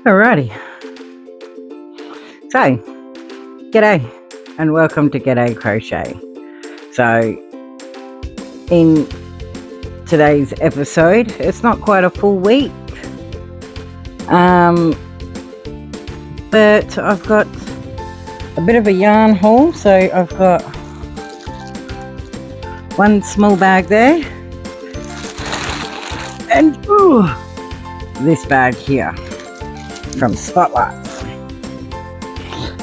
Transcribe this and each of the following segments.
Alrighty. So, g'day and welcome to G'day Crochet. So, in today's episode, it's not quite a full week, but I've got a bit of a yarn haul. So I've got one small bag there and this bag here from Spotlight.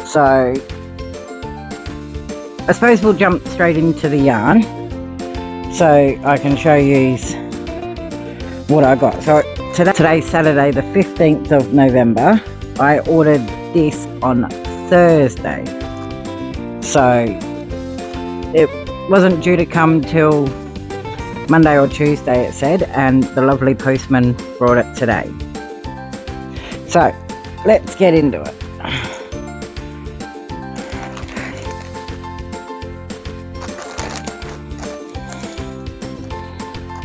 So I suppose we'll jump straight into the yarn so I can show you what I got. So today's Saturday the 15th of November. I ordered this on Thursday, so it wasn't due to come till Monday or Tuesday, it said, and the lovely postman brought it today. So let's get into it.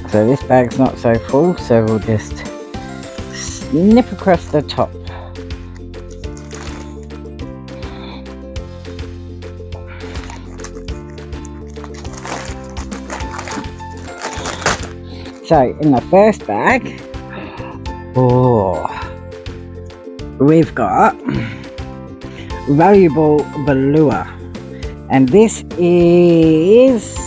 So this bag's not so full, so we'll just snip across the top. So in the first bag, we've got Valuable Velour, and this is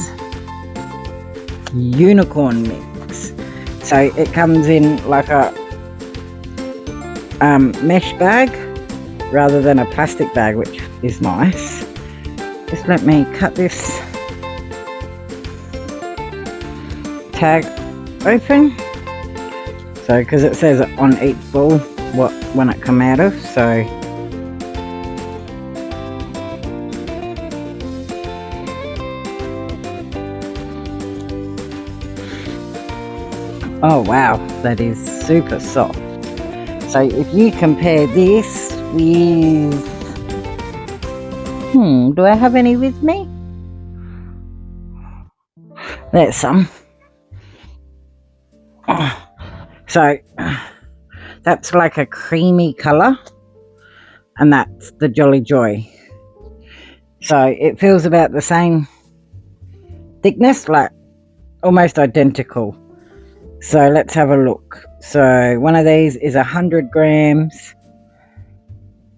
unicorn mix. So it comes in like a mesh bag rather than a plastic bag, which is nice. Just let me cut this tag open, so because it says on each ball when it come out of. So oh wow, that is super soft. So if you compare this with do I have any with me? There's some. So that's like a creamy colour, and that's the Jolly Joy. So it feels about the same thickness, like almost identical. So let's have a look. So one of these is 100 grams,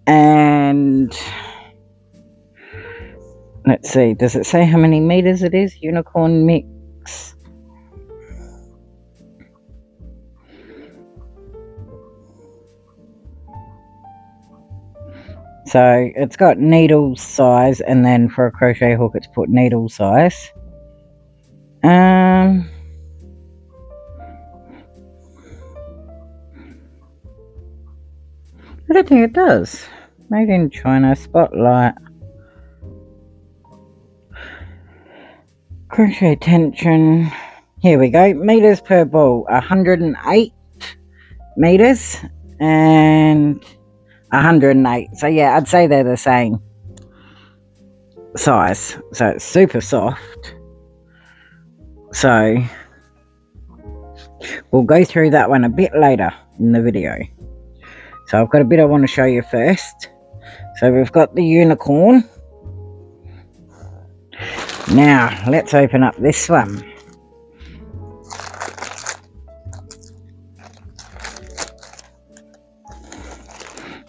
and let's see, does it say how many meters it is? Unicorn mix. So it's got needle size, and then for a crochet hook it's put needle size. I don't think it does. Made in China, Spotlight. Crochet tension. Here we go. Meters per ball. 108 meters and 108. So yeah, I'd say they're the same size. So it's super soft. So we'll go through that one a bit later in the video. So I've got a bit I want to show you first. So we've got the unicorn. Now let's open up this one.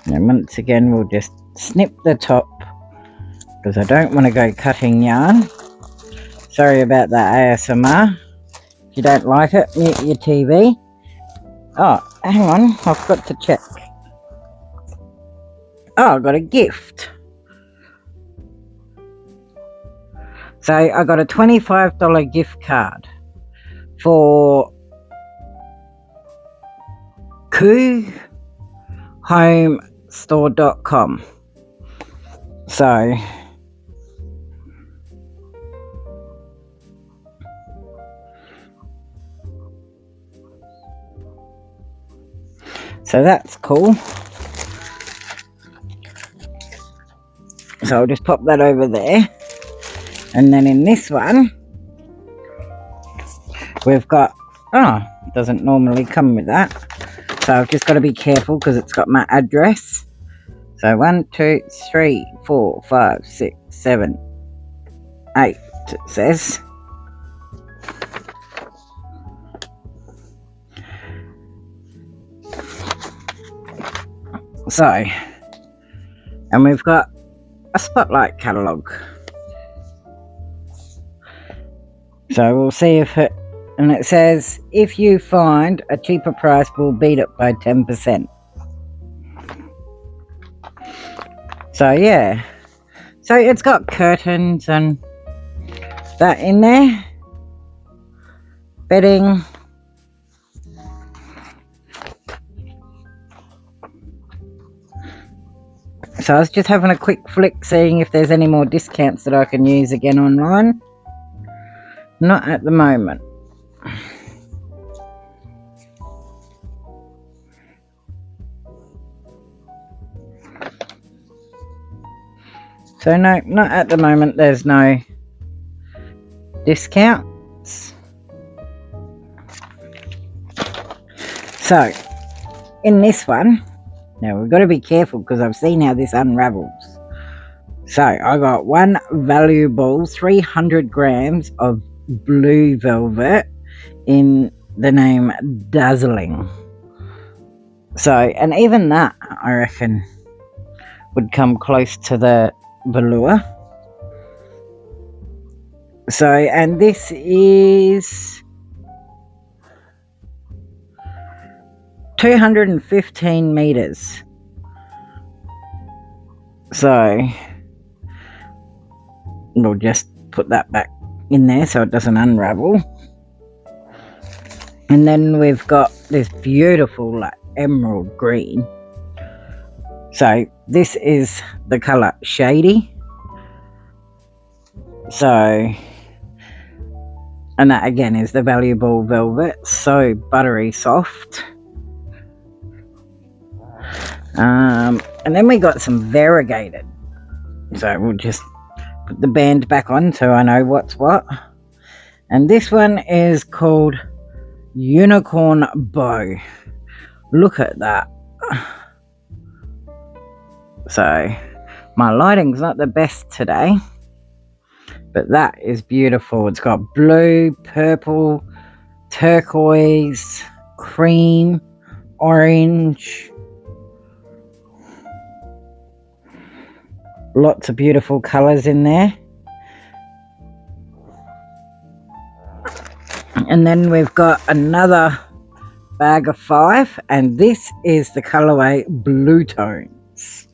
And once again we'll just snip the top, because I don't want to go cutting yarn. Sorry about that ASMR. If you don't like it, mute your TV. Oh, hang on, I've got to check. Oh, I got a gift. So I got a $25 gift card for homestore.com. So that's cool. So I'll just pop that over there. And then in this one, we've got, it doesn't normally come with that. So I've just got to be careful because it's got my address. So 1, 2, 3, 4, 5, 6, 7, 8 it says. So, and we've got a spotlight catalogue. So we'll see if it, and it says, if you find a cheaper price, we'll beat it by 10%. So yeah, so it's got curtains and that in there, bedding. So I was just having a quick flick, seeing if there's any more discounts that I can use again online. Not at the moment. So no, not at the moment, there's no discounts. So, in this one, now we've got to be careful because I've seen how this unravels. So, I got one valuable 300 grams of blue velvet in the name Dazzling. So, and even that, I reckon, would come close to the velour. So, and this is 215 meters. So we'll just put that back in there so it doesn't unravel. And then we've got this beautiful like emerald green. So this is the colour Shady. So, and that again is the valuable velvet, so buttery soft. And then we got some variegated. So we'll just put the band back on so I know what's what. And this one is called Unicorn Bow. Look at that. So my lighting's not the best today, but that is beautiful. It's got blue, purple, turquoise, cream, orange. Lots of beautiful colours in there. And then we've got another bag of 5, and this is the colourway Blue Tones.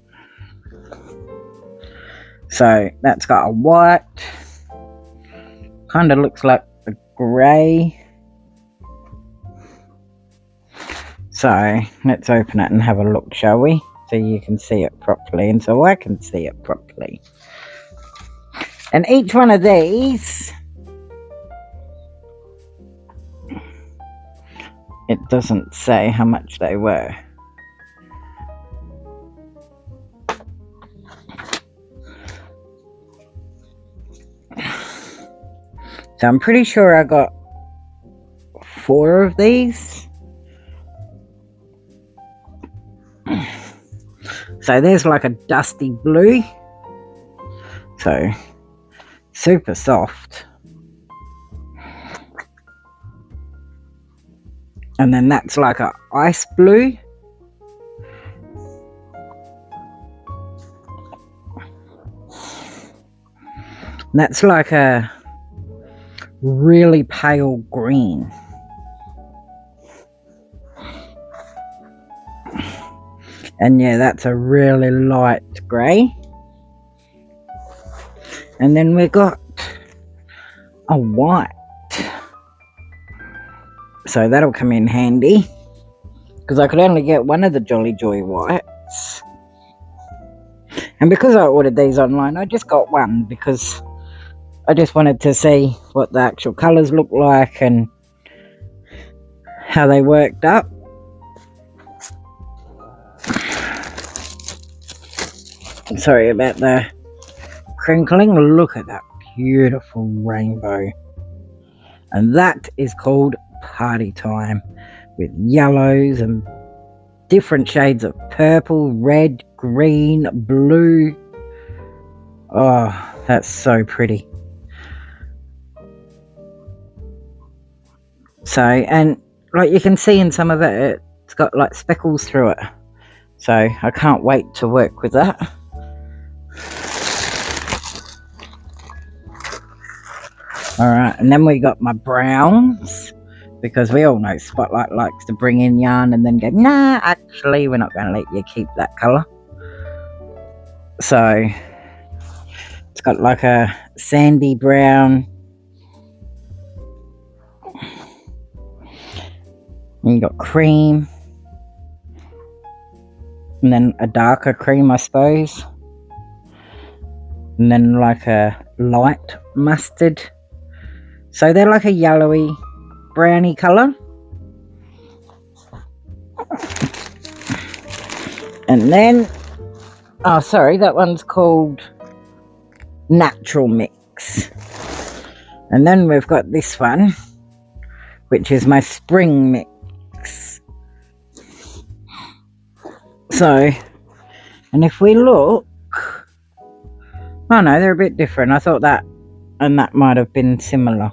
So that's got a white, kind of looks like a grey. So let's open it and have a look, shall we? So you can see it properly, and so I can see it properly. And each one of these, it doesn't say how much they were. So I'm pretty sure I got 4 of these. So there's like a dusty blue. So super soft. And then that's like a ice blue. That's like a really pale green. And yeah, that's a really light grey. And then we got a white. So that'll come in handy, because I could only get one of the Jolly Joy whites. And because I ordered these online, I just got one because I just wanted to see what the actual colours look like and how they worked up. Sorry about the crinkling. Look at that beautiful rainbow. And that is called Party Time, with yellows and different shades of purple, red, green, blue. Oh, that's so pretty. So, and like you can see in some of it, it's got like speckles through it. So I can't wait to work with that. Alright, and then we got my browns, because we all know Spotlight likes to bring in yarn and then go, nah, actually we're not going to let you keep that colour. So it's got like a sandy brown, and you got cream, and then a darker cream, I suppose, and then like a light mustard. So they're like a yellowy browny colour. And then, oh sorry, that one's called Natural Mix. And then we've got this one, which is my Spring Mix. So, and if we look, oh no, they're a bit different. I thought that and that might have been similar,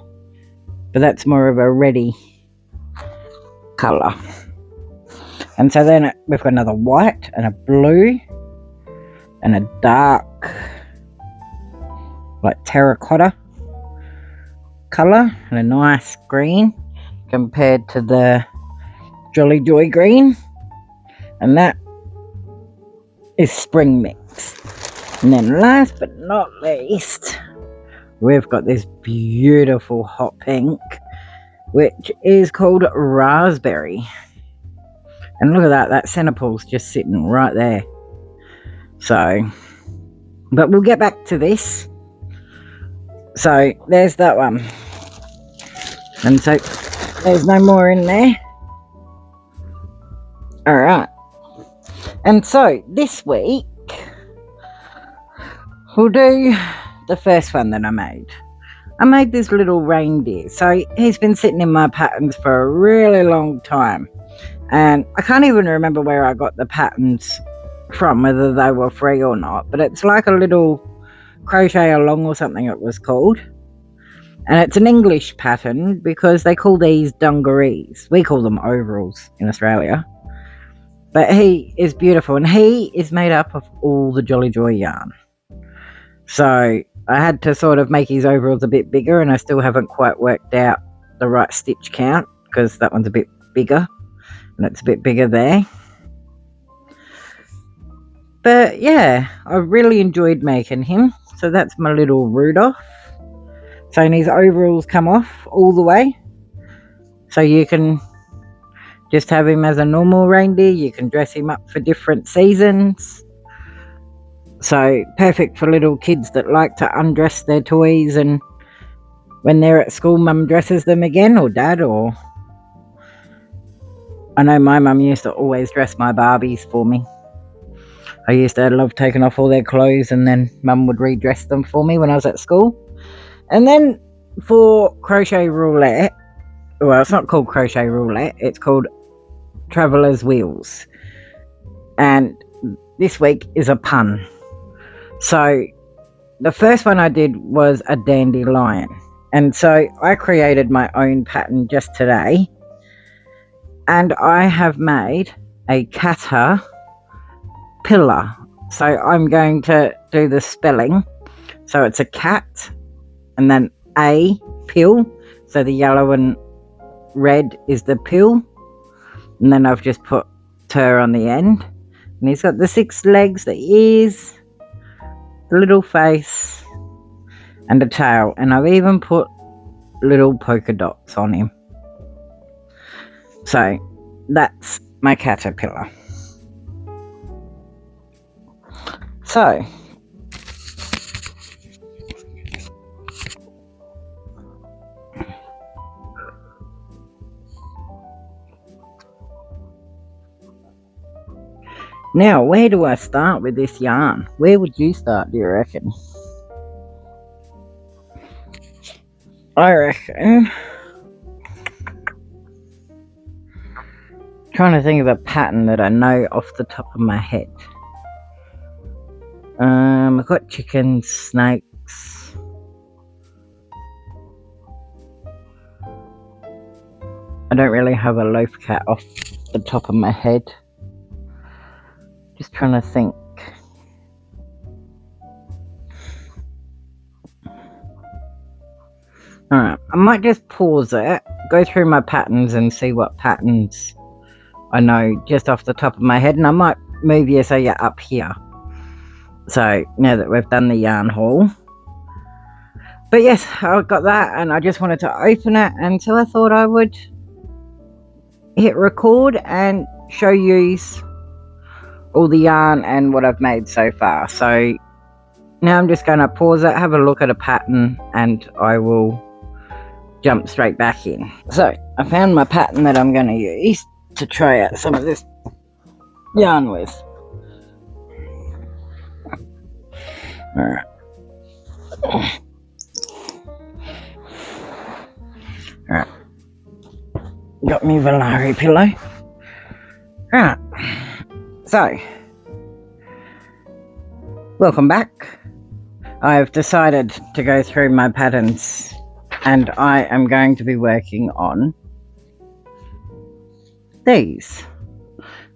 but that's more of a reddy colour. And so then we've got another white and a blue and a dark, like terracotta colour, and a nice green compared to the Jolly Joy green. And that is Spring Mix. And then last but not least, we've got this beautiful hot pink, which is called Raspberry. And look at that, that centerpole's just sitting right there. So, but we'll get back to this. So there's that one. And so there's no more in there. Alright. And so this week we'll do the first one that I made. I made this little reindeer. So he's been sitting in my patterns for a really long time. And I can't even remember where I got the patterns from, whether they were free or not. But it's like a little crochet along or something it was called. And it's an English pattern because they call these dungarees. We call them overalls in Australia. But he is beautiful, and he is made up of all the Jolly Joy yarn. So I had to sort of make his overalls a bit bigger, and I still haven't quite worked out the right stitch count because that one's a bit bigger. And it's a bit bigger there. But yeah, I really enjoyed making him. So that's my little Rudolph. So his overalls come off all the way. So you can just have him as a normal reindeer. You can dress him up for different seasons. So perfect for little kids that like to undress their toys, and when they're at school, mum dresses them again, or dad, or I know my mum used to always dress my Barbies for me. I used to love taking off all their clothes, and then mum would redress them for me when I was at school. And then for crochet roulette, well, it's not called crochet roulette, it's called Traveller's Wheels. And this week is a pun. So the first one I did was a dandelion. And so I created my own pattern just today. And I have made a caterpillar. So I'm going to do the spelling. So it's a cat and then a pill. So the yellow and red is the pill. And then I've just put ter on the end. And he's got the 6 legs, the ears, the little face, and a tail. And I've even put little polka dots on him. So that's my caterpillar. So now, where do I start with this yarn? Where would you start, do you reckon? I reckon trying to think of a pattern that I know off the top of my head. I've got chickens, snakes. I don't really have a loaf cat off the top of my head. Just trying to think. Alright, I might just pause it, go through my patterns and see what patterns I know just off the top of my head, and I might move you so you're up here. So now that we've done the yarn haul. But yes, I got that and I just wanted to open it, and so I thought I would hit record and show you all the yarn and what I've made so far. So now I'm just going to pause it, have a look at a pattern, and I will jump straight back in. So I found my pattern that I'm going to use to try out some of this yarn with. Alright. Alright. Got me Valari pillow. Alright. So, welcome back. I've decided to go through my patterns, and I am going to be working on these.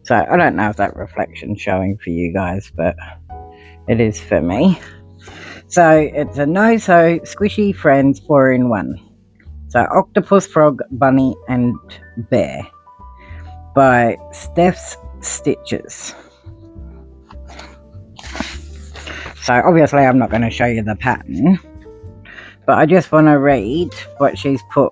So I don't know if that reflection's showing for you guys, but it is for me. So it's a No-Sew Squishy Friends 4-in-1. So Octopus, Frog, Bunny and Bear by Steph's Stitches. So obviously I'm not going to show you the pattern, but I just want to read what she's put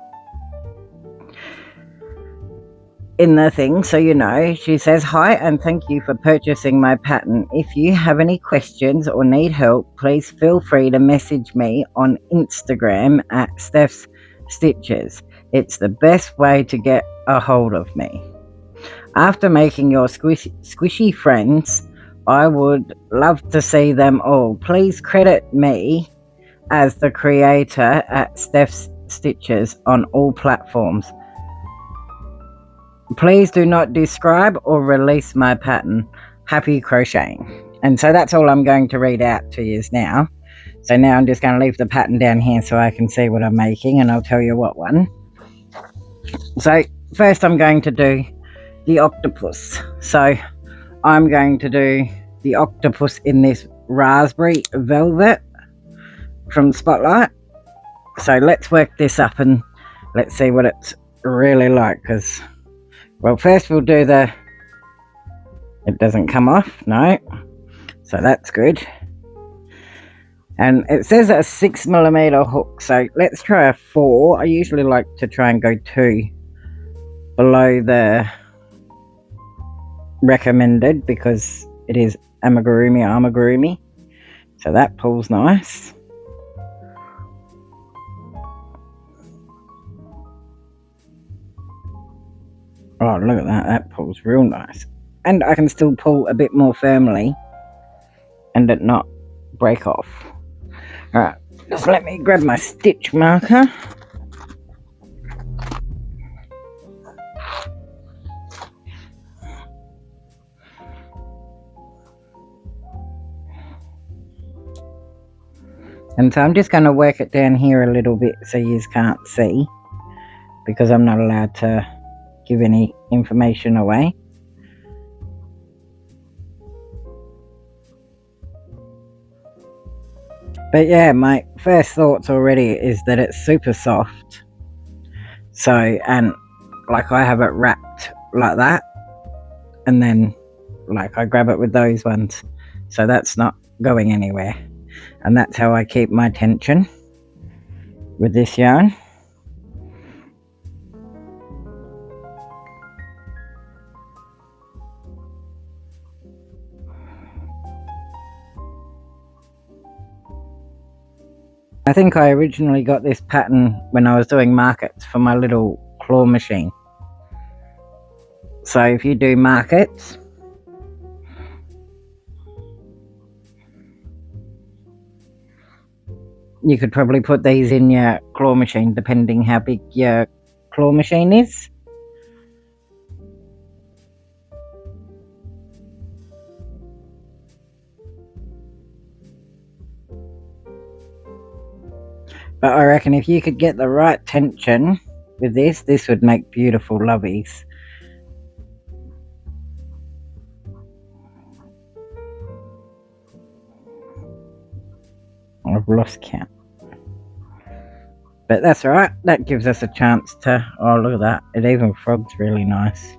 in the thing so you know. She says, "Hi and thank you for purchasing my pattern. If you have any questions or need help, please feel free to message me on Instagram at Steph's Stitches. It's the best way to get a hold of me. After making your squishy friends, I would love to see them all. Please credit me as the creator at Steph's Stitches on all platforms. Please do not describe or release my pattern. Happy crocheting." And so that's all I'm going to read out to you now. So now I'm just going to leave the pattern down here so I can see what I'm making, and I'll tell you what one. So first I'm going to do the octopus. So I'm going to do the octopus in this raspberry velvet from Spotlight. So let's work this up and let's see what it's really like. Because, well, first we'll do the, it doesn't come off, no, so that's good. And it says a 6mm hook, so let's try a 4. I usually like to try and go 2 below the recommended because it is amigurumi. So that pulls nice. Oh, look at that, that pulls real nice. And I can still pull a bit more firmly and it not break off. Alright, just let me grab my stitch marker. And so I'm just going to work it down here a little bit so you can't see, because I'm not allowed to give any information away. But yeah, my first thoughts already is that it's super soft. So, and like I have it wrapped like that, and then like I grab it with those ones. So that's not going anywhere. And that's how I keep my tension with this yarn. I think I originally got this pattern when I was doing markets for my little claw machine. So if you do markets, you could probably put these in your claw machine depending how big your claw machine is. But I reckon if you could get the right tension with this would make beautiful loveys. I've lost count. But that's alright, that gives us a chance to, oh look at that, it even frogs really nice.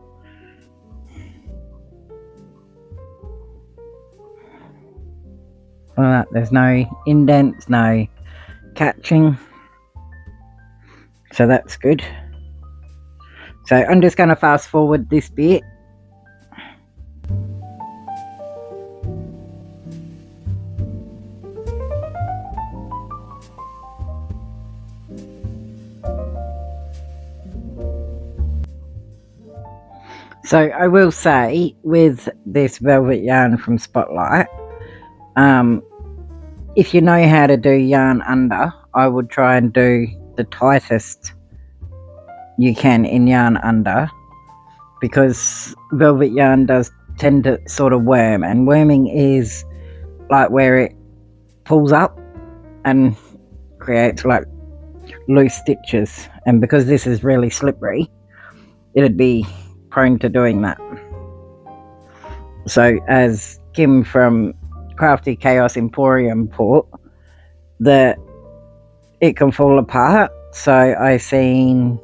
Look at that, there's no indents, no catching. So that's good. So I'm just going to fast forward this bit. So I will say with this velvet yarn from Spotlight, if you know how to do yarn under, I would try and do the tightest you can in yarn under, because velvet yarn does tend to sort of worm, and worming is like where it pulls up and creates like loose stitches, and because this is really slippery, it'd be prone to doing that. So as Kim from Crafty Chaos Emporium put, that it can fall apart. So I seen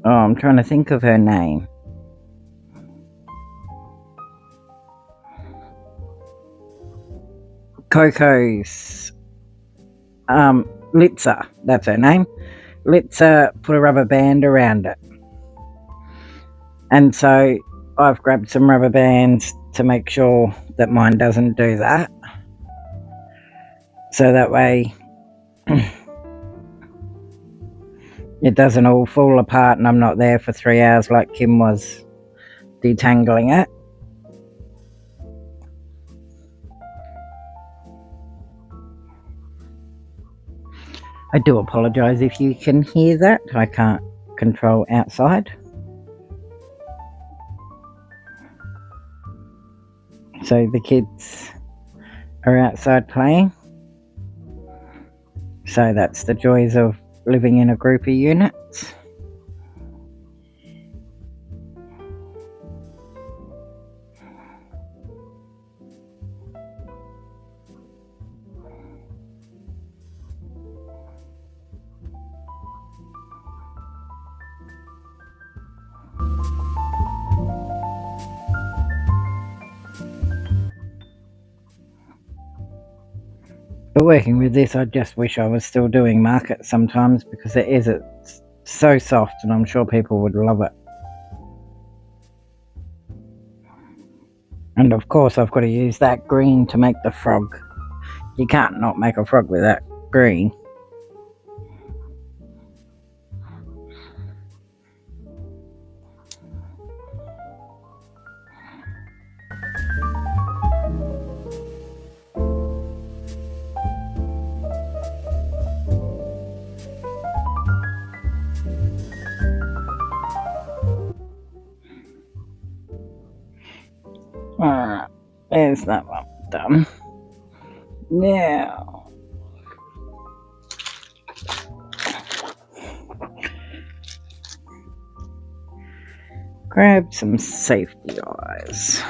I'm trying to think of her name. Coco's Litza, that's her name. Litza put a rubber band around it, and so I've grabbed some rubber bands to make sure that mine doesn't do that, so that way it doesn't all fall apart and I'm not there for 3 hours like Kim was detangling it. I do apologise if you can hear that. I can't control outside. So the kids are outside playing. So that's the joys of living in a group of units. But working with this, I just wish I was still doing market sometimes, because it's so soft and I'm sure people would love it. And of course I've got to use that green to make the frog. You can't not make a frog with that green. Alright, there's that one done. Now, grab some safety eyes.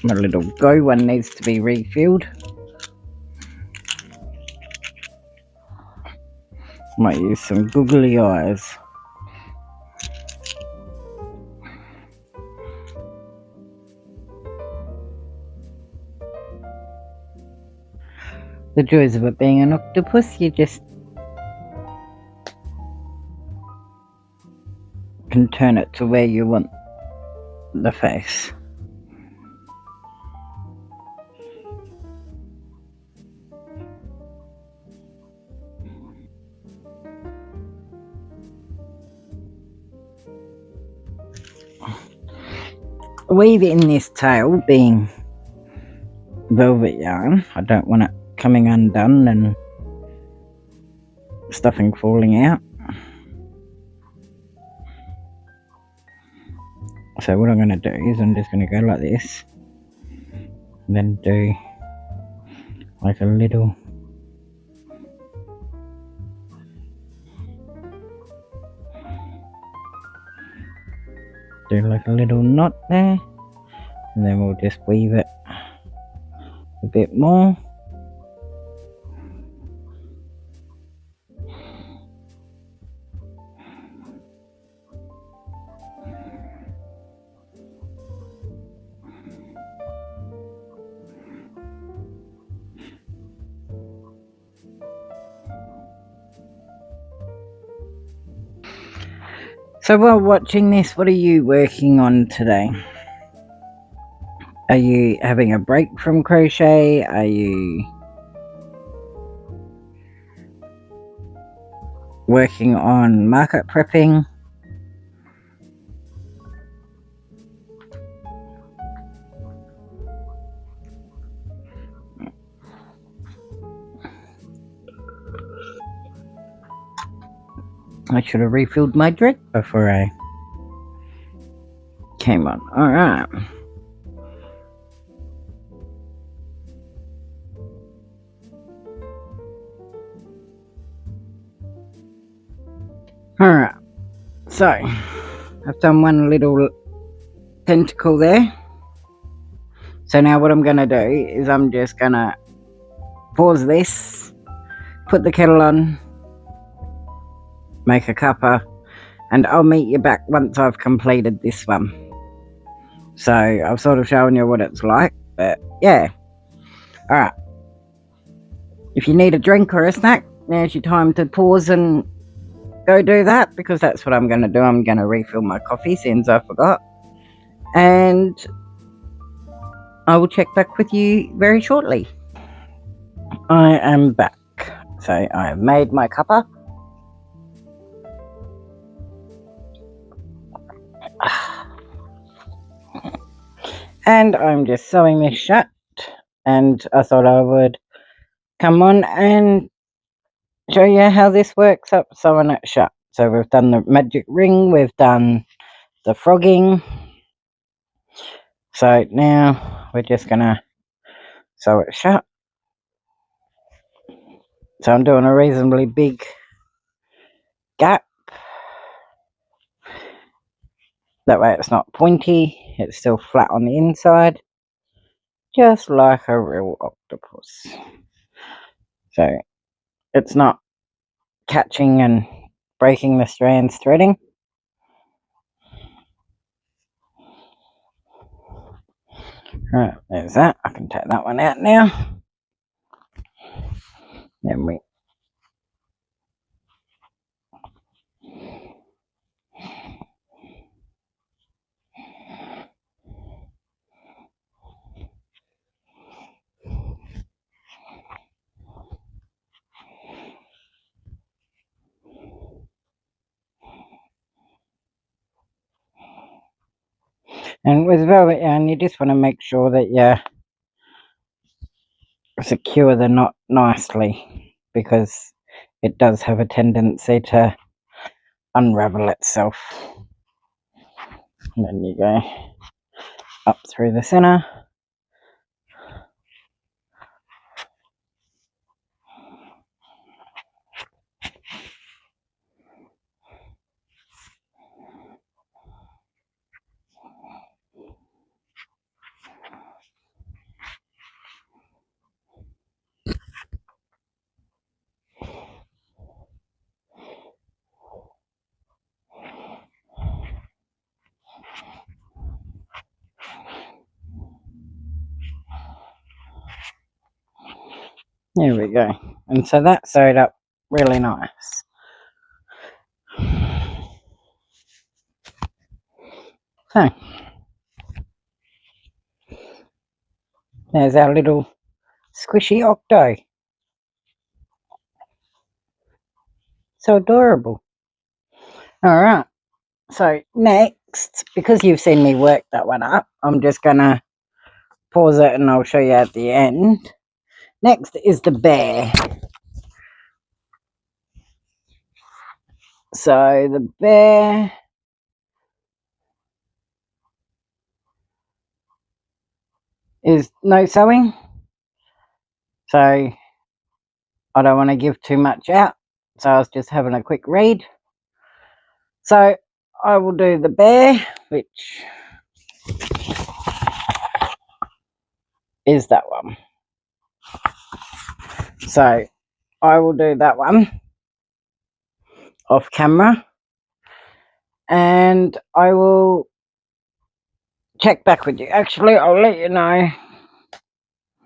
My little go one needs to be refilled. Might use some googly eyes. The joys of it being an octopus, you just can turn it to where you want the face. Weave in this tail being velvet yarn. I don't want it coming undone and stuffing falling out. So what I'm going to do is I'm just going to go like this, and then do like a little knot there, and then we'll just weave it a bit more. So while watching this, what are you working on today? Are you having a break from crochet? Are you working on market prepping? I should have refilled my drink before I came on. Alright. Alright. So, I've done one little tentacle there. So now what I'm going to do is I'm just going to pause this, put the kettle on, make a cuppa, and I'll meet you back once I've completed this one. So I've sort of shown you what it's like, but yeah. Alright. If you need a drink or a snack, now's your time to pause and go do that, because that's what I'm going to do. I'm going to refill my coffee since I forgot. And I will check back with you very shortly. I am back. So I have made my cuppa. And I'm just sewing this shut. And I thought I would come on and show you how this works up sewing it shut. So we've done the magic ring, we've done the frogging. So now we're just going to sew it shut. So I'm doing a reasonably big gap. That way it's not pointy, it's still flat on the inside, just like a real octopus. So it's not catching and breaking the strands threading. Right, there's that. I can take that one out now. Then we and with velvet yarn, you just want to make sure that you secure the knot nicely, because it does have a tendency to unravel itself. And then you go up through the center. There we go. And so that's sewed up really nice. So there's our little squishy octo. So adorable. Alright, so next, because you've seen me work that one up, I'm just gonna pause it and I'll show you at the end. Next is the bear. So the bear, is no sewing, so I don't want to give too much out, so I was just having a quick read. So I will do the bear, which is that one. So I will do that one off camera, and I will check back with you. Actually, I'll let you know.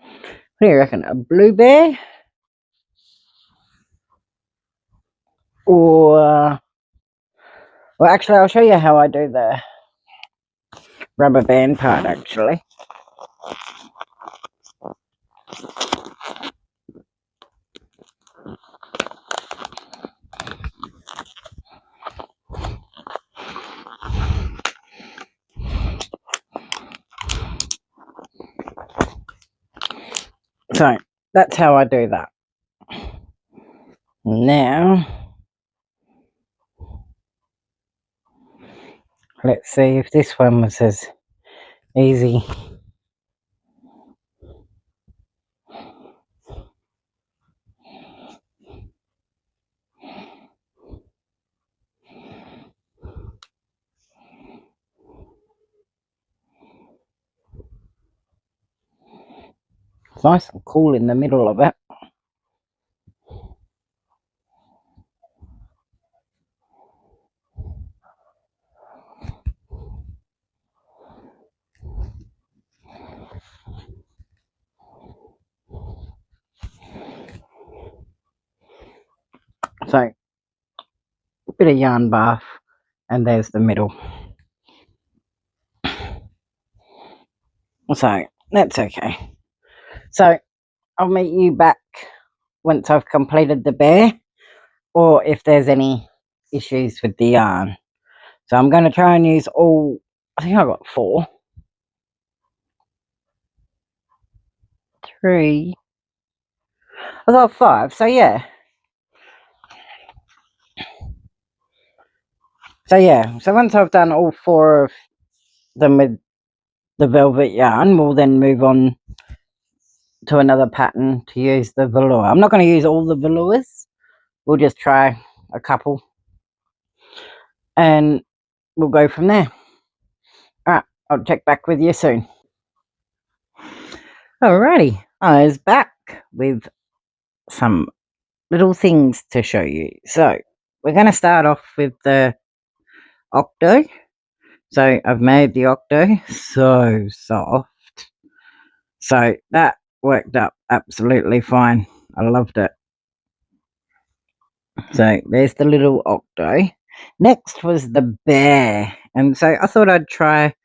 What do you reckon? A blue bear? Or, well, actually, I'll show you how I do the rubber band part, actually. So, that's how I do that. Now, let's see if this one was as easy. It's nice and cool in the middle of it. So, a bit of yarn bath, and there's the middle. So, that's okay. So, I'll meet you back once I've completed the bear, or if there's any issues with the yarn. So I'm going to try and use all, I think I got 4, 3, I got 5, so yeah. So once I've done all 4 of them with the velvet yarn, we'll then move on to another pattern to use the velour. I'm not going to use all the velours, we'll just try a couple and we'll go from there. Alright, I'll check back with you soon. Alrighty, I was back with some little things to show you. So we're going to start off with the octo. So I've made the octo so soft. So that worked up absolutely fine. I loved it. So there's the little octo. Next was the bear. And so I thought I'd try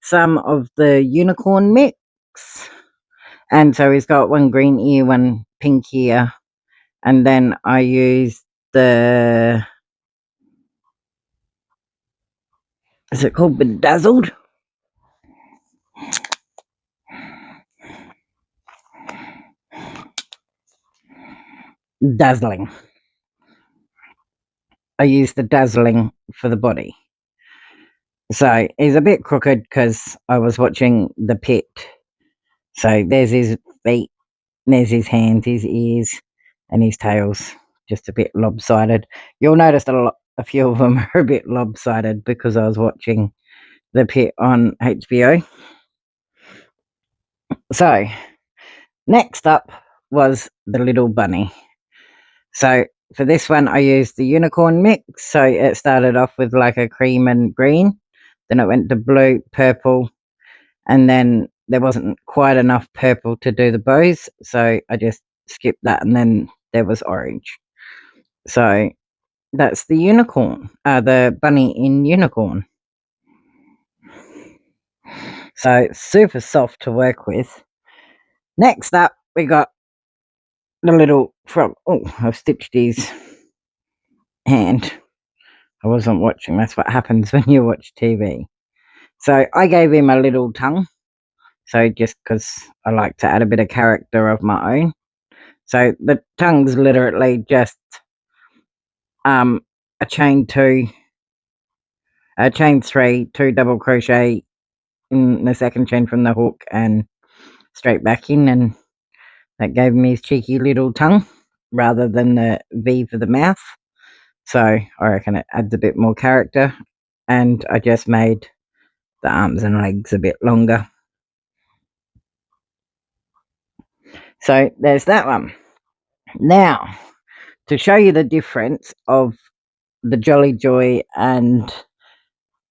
some of the unicorn mix. And so he's got one green ear, one pink ear. And then I used the, is it called Bedazzled? Dazzling. I used the dazzling for the body. So he's a bit crooked because I was watching the pit. So there's his feet, there's his hands, his ears, and his tail's just a bit lopsided. You'll notice a few of them are a bit lopsided because I was watching the pit on HBO. So next up was the little bunny. So for this one, I used the unicorn mix. So it started off with like a cream and green. Then it went to blue, purple, and then there wasn't quite enough purple to do the bows. So I just skipped that, and then there was orange. So that's the unicorn, the bunny in unicorn. So super soft to work with. Next up, we got the little frog. Oh, I've stitched his hand. I wasn't watching. That's what happens when you watch TV. So I gave him a little tongue. So just because I like to add a bit of character of my own. So the tongue's literally just a chain 2, a chain 3, 2 double crochet in the second chain from the hook, and straight back in, and that gave me his cheeky little tongue rather than the V for the mouth. So I reckon it adds a bit more character, and I just made the arms and legs a bit longer. So there's that one. Now, to show you the difference of the Jolly Joy and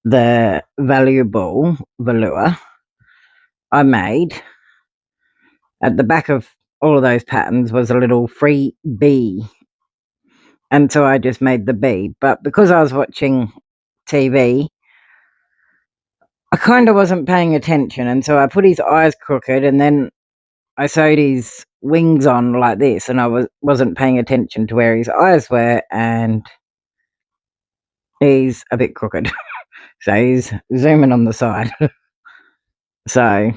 the valuable velour, I made at the back of all of those patterns was a little free bee, and so I just made the bee. But because I was watching TV, I kind of wasn't paying attention, and so I put his eyes crooked, and then I sewed his wings on like this, and I wasn't paying attention to where his eyes were, and he's a bit crooked. So he's zooming on the side. So,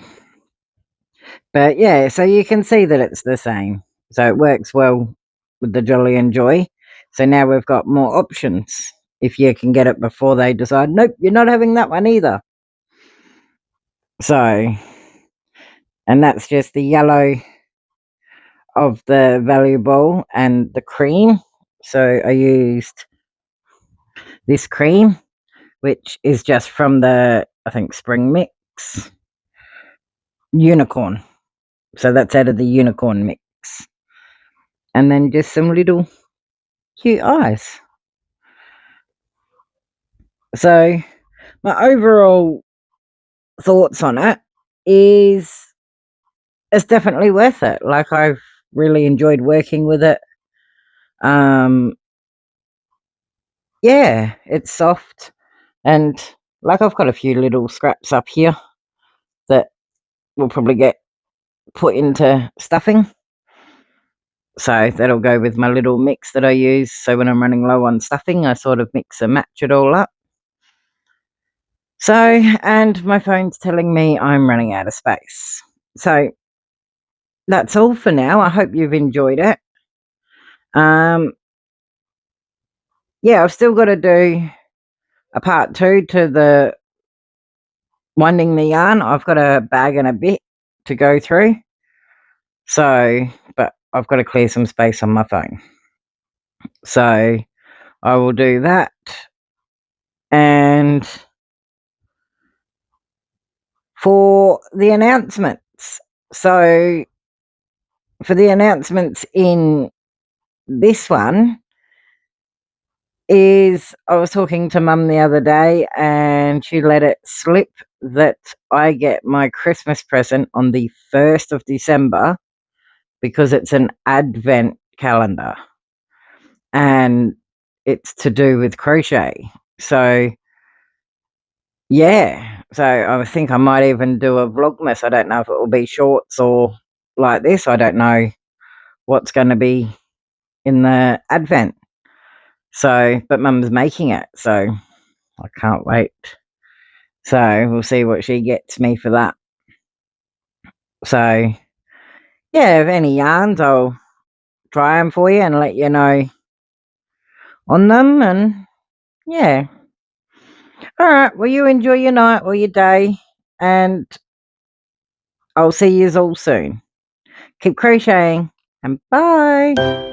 but yeah, so you can see that it's the same. So it works well with the Jolly and Joy. So now we've got more options if you can get it before they decide, nope, you're not having that one either. So, and that's just the yellow of the valuable and the cream. So I used this cream, which is just from the, I think, Spring Mix Unicorn. So that's out of the Unicorn mix. And then just some little cute eyes. So my overall thoughts on it is it's definitely worth it. Like, I've really enjoyed working with it. Yeah, it's soft, and like, I've got a few little scraps up here that will probably get put into stuffing. So that'll go with my little mix that I use. So when I'm running low on stuffing, I sort of mix and match it all up. So, and my phone's telling me I'm running out of space. So that's all for now. I hope you've enjoyed it. Yeah, I've still got to do a part 2 to the winding the yarn. I've got a bag and a bit to go through. So, but I've got to clear some space on my phone. So I will do that. And for the announcements, so for the announcements in this one is, I was talking to Mum the other day, and she let it slip that I get my Christmas present on the 1st of December because it's an advent calendar and it's to do with crochet. So yeah, so I think I might even do a vlogmas. I don't know if it will be shorts or like this. I don't know what's going to be in the advent. So, but Mum's making it, so I can't wait. So we'll see what she gets me for that. So yeah, if any yarns, I'll try them for you and let you know on them. And yeah, all right. Well, you enjoy your night or your day, and I'll see you all soon. Keep crocheting, and bye.